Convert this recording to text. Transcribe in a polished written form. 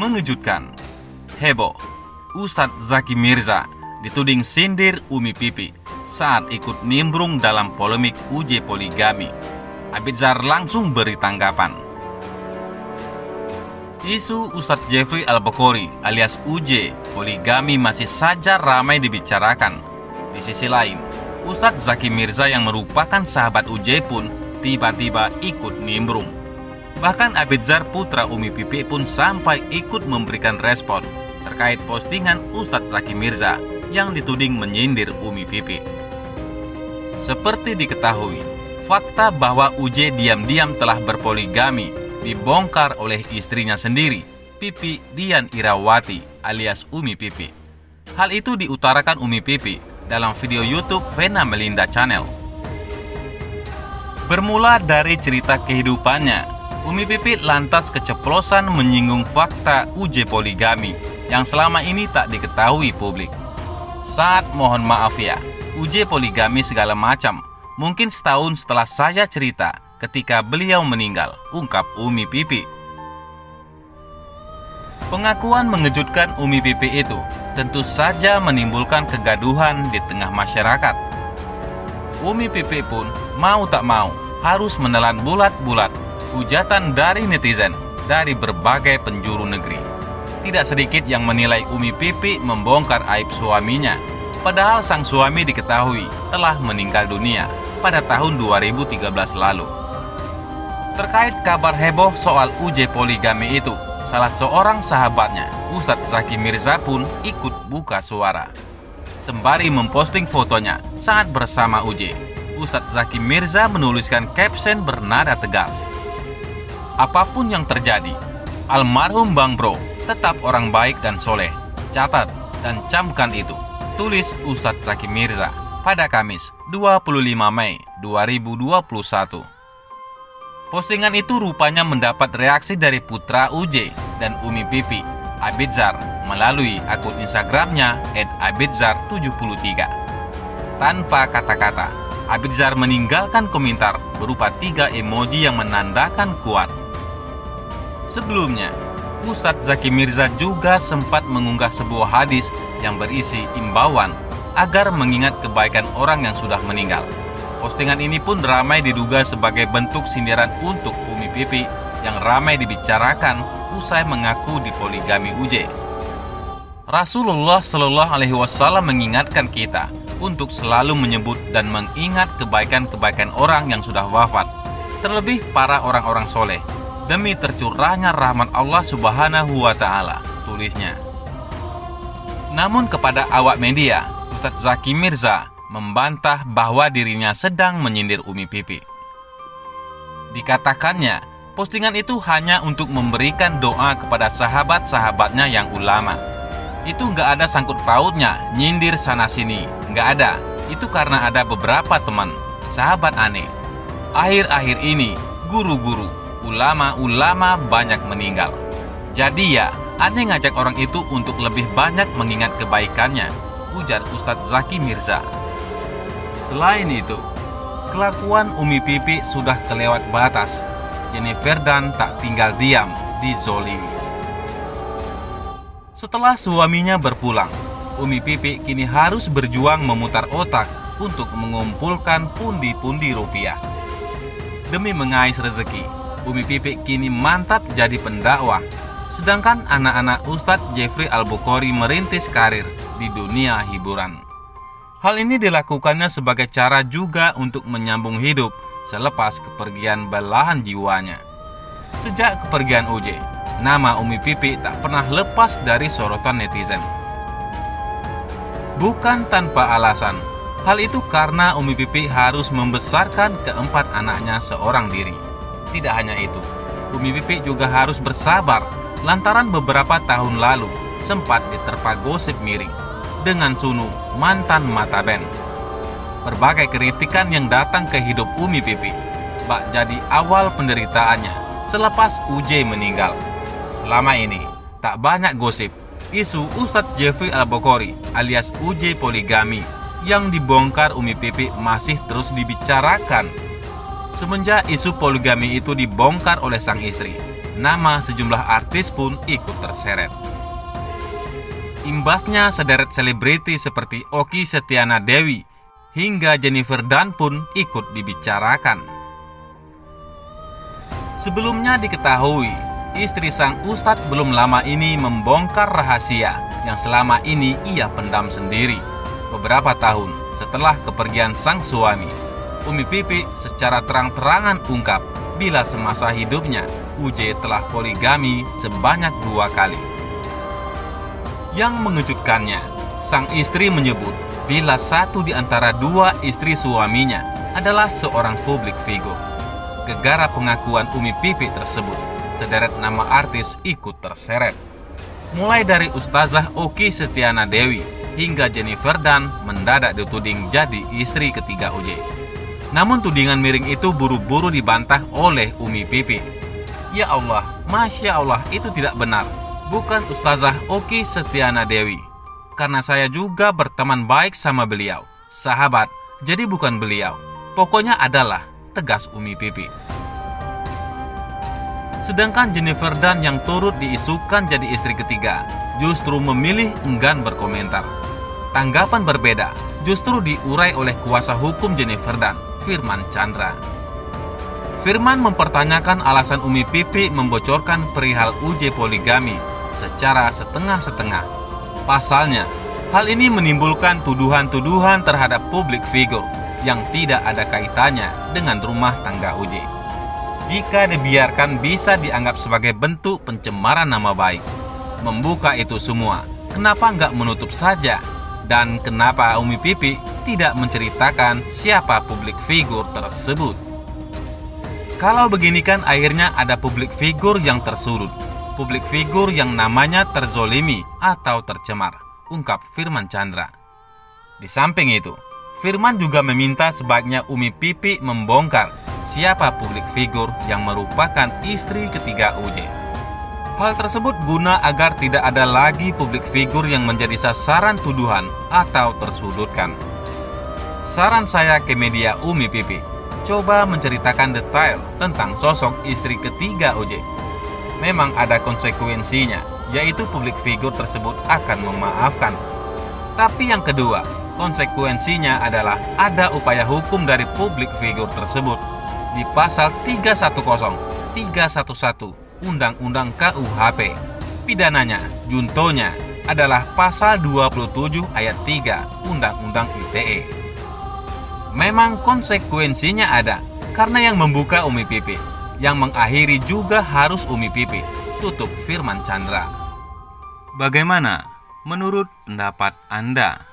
Mengejutkan, heboh, Ustadz Zaki Mirza dituding sindir Umi Pipi saat ikut nimbrung dalam polemik UJ poligami. Abidzar langsung beri tanggapan. Isu Ustadz Jeffrey Al-Bukhari alias UJ poligami masih saja ramai dibicarakan. Di sisi lain, Ustadz Zaki Mirza yang merupakan sahabat UJ pun tiba-tiba ikut nimbrung. Bahkan Abidzar putra Umi Pipi pun sampai ikut memberikan respon terkait postingan Ustadz Zaki Mirza yang dituding menyindir Umi Pipi. Seperti diketahui, fakta bahwa UJ diam-diam telah berpoligami dibongkar oleh istrinya sendiri, Pipi Dian Irawati alias Umi Pipi. Hal itu diutarakan Umi Pipi dalam video YouTube Vena Melinda Channel. Bermula dari cerita kehidupannya, Umi Pipi lantas keceplosan menyinggung fakta UJ poligami yang selama ini tak diketahui publik. Saat mohon maaf ya, UJ poligami segala macam, mungkin setahun setelah saya cerita ketika beliau meninggal, ungkap Umi Pipi. Pengakuan mengejutkan Umi Pipi itu tentu saja menimbulkan kegaduhan di tengah masyarakat. Umi Pipi pun mau tak mau harus menelan bulat-bulat hujatan dari netizen dari berbagai penjuru negeri. Tidak sedikit yang menilai Umi Pipi membongkar aib suaminya, padahal sang suami diketahui telah meninggal dunia pada tahun 2013 lalu. Terkait kabar heboh soal UJ poligami itu, salah seorang sahabatnya, Ustadz Zaki Mirza pun ikut buka suara. Sembari memposting fotonya saat bersama UJ, Ustadz Zaki Mirza menuliskan caption bernada tegas. Apapun yang terjadi, almarhum Bang Bro tetap orang baik dan soleh. Catat dan camkan itu, tulis Ustadz Zaki Mirza pada Kamis 25 Mei 2021. Postingan itu rupanya mendapat reaksi dari putra UJ dan Umi Pipi, Abidzar, melalui akun Instagramnya @abidzar73. Tanpa kata-kata, Abidzar meninggalkan komentar berupa 3 emoji yang menandakan kuat. Sebelumnya, Ustadz Zaki Mirza juga sempat mengunggah sebuah hadis yang berisi imbauan agar mengingat kebaikan orang yang sudah meninggal. Postingan ini pun ramai diduga sebagai bentuk sindiran untuk Umi Pipi yang ramai dibicarakan usai mengaku dipoligami UJ. Rasulullah Shallallahu Alaihi Wasallam mengingatkan kita untuk selalu menyebut dan mengingat kebaikan-kebaikan orang yang sudah wafat, terlebih para orang-orang soleh, demi tercurahnya rahmat Allah Subhanahu wa Ta'ala, tulisnya. Namun kepada awak media, Ustadz Zaki Mirza membantah bahwa dirinya sedang menyindir Umi Pipi. Dikatakannya, postingan itu hanya untuk memberikan doa kepada sahabat-sahabatnya yang ulama. Itu nggak ada sangkut pautnya nyindir sana-sini, nggak ada. Itu karena ada beberapa teman, sahabat aneh. Akhir-akhir ini, guru-guru, ulama-ulama banyak meninggal. Jadi ya, aneh ngajak orang itu untuk lebih banyak mengingat kebaikannya, ujar Ustadz Zaki Mirza. Selain itu, kelakuan Umi Pipi sudah kelewat batas. Jennifer dan tak tinggal diam, dizolimi. Setelah suaminya berpulang, Umi Pipi kini harus berjuang memutar otak untuk mengumpulkan pundi-pundi rupiah. Demi mengais rezeki, Umi Pipi kini mantap jadi pendakwah, sedangkan anak-anak Ustadz Jeffrey Al-Bukhari merintis karir di dunia hiburan. Hal ini dilakukannya sebagai cara juga untuk menyambung hidup selepas kepergian belahan jiwanya. Sejak kepergian UJ, nama Umi Pipi tak pernah lepas dari sorotan netizen. Bukan tanpa alasan, hal itu karena Umi Pipi harus membesarkan keempat anaknya seorang diri. Tidak hanya itu, Umi Pipi juga harus bersabar lantaran beberapa tahun lalu sempat diterpa gosip miring dengan Sunu, mantan mataben. Berbagai kritikan yang datang ke hidup Umi Pipi bak jadi awal penderitaannya selepas UJ meninggal. Selama ini tak banyak gosip isu Ustadz Jeffrey Al-Bukhari alias UJ poligami yang dibongkar Umi Pipi masih terus dibicarakan. Semenjak isu poligami itu dibongkar oleh sang istri, nama sejumlah artis pun ikut terseret. Imbasnya sederet selebriti seperti Okky Setiana Dewi hingga Jennifer Dunn pun ikut dibicarakan. Sebelumnya diketahui, istri sang ustadz belum lama ini membongkar rahasia yang selama ini ia pendam sendiri. Beberapa tahun setelah kepergian sang suami, Umi Pipi secara terang-terangan ungkap bila semasa hidupnya UJ telah poligami sebanyak 2 kali. Yang mengejutkannya, sang istri menyebut bila satu di antara 2 istri suaminya adalah seorang publik figur. Gegara pengakuan Umi Pipi tersebut, sederet nama artis ikut terseret. Mulai dari Ustazah Okky Setiana Dewi hingga Jennifer Dunn mendadak dituding jadi istri ketiga UJ. Namun tudingan miring itu buru-buru dibantah oleh Umi Pipi. Ya Allah, Masya Allah, itu tidak benar. Bukan Ustazah Okky Setiana Dewi. Karena saya juga berteman baik sama beliau. Sahabat, jadi bukan beliau. Pokoknya adalah, tegas Umi Pipi. Sedangkan Jennifer Dunn yang turut diisukan jadi istri ketiga justru memilih enggan berkomentar. Tanggapan berbeda justru diurai oleh kuasa hukum Jennifer Dunn, Firman Chandra. Firman mempertanyakan alasan Umi Pipi membocorkan perihal UJ poligami secara setengah-setengah. Pasalnya, hal ini menimbulkan tuduhan-tuduhan terhadap publik figur yang tidak ada kaitannya dengan rumah tangga UJ. Jika dibiarkan bisa dianggap sebagai bentuk pencemaran nama baik. Membuka itu semua, kenapa nggak menutup saja? Dan kenapa Umi Pipi tidak menceritakan siapa publik figur tersebut? Kalau begini kan akhirnya ada publik figur yang tersudut, publik figur yang namanya terzolimi atau tercemar, ungkap Firman Chandra. Di samping itu, Firman juga meminta sebaiknya Umi Pipi membongkar siapa publik figur yang merupakan istri ketiga UJ. Hal tersebut guna agar tidak ada lagi publik figur yang menjadi sasaran tuduhan atau tersudutkan. Saran saya ke media Umi Pipi, coba menceritakan detail tentang sosok istri ketiga UJ. Memang ada konsekuensinya, yaitu publik figur tersebut akan memaafkan. Tapi yang kedua, konsekuensinya adalah ada upaya hukum dari publik figur tersebut di pasal 310, 311 Undang-Undang KUHP. Pidananya, juntonya adalah pasal 27 ayat 3 Undang-Undang ITE. Memang konsekuensinya ada, karena yang membuka Umi Pipi, yang mengakhiri juga harus Umi Pipi, tutup Firman Chandra. Bagaimana menurut pendapat Anda?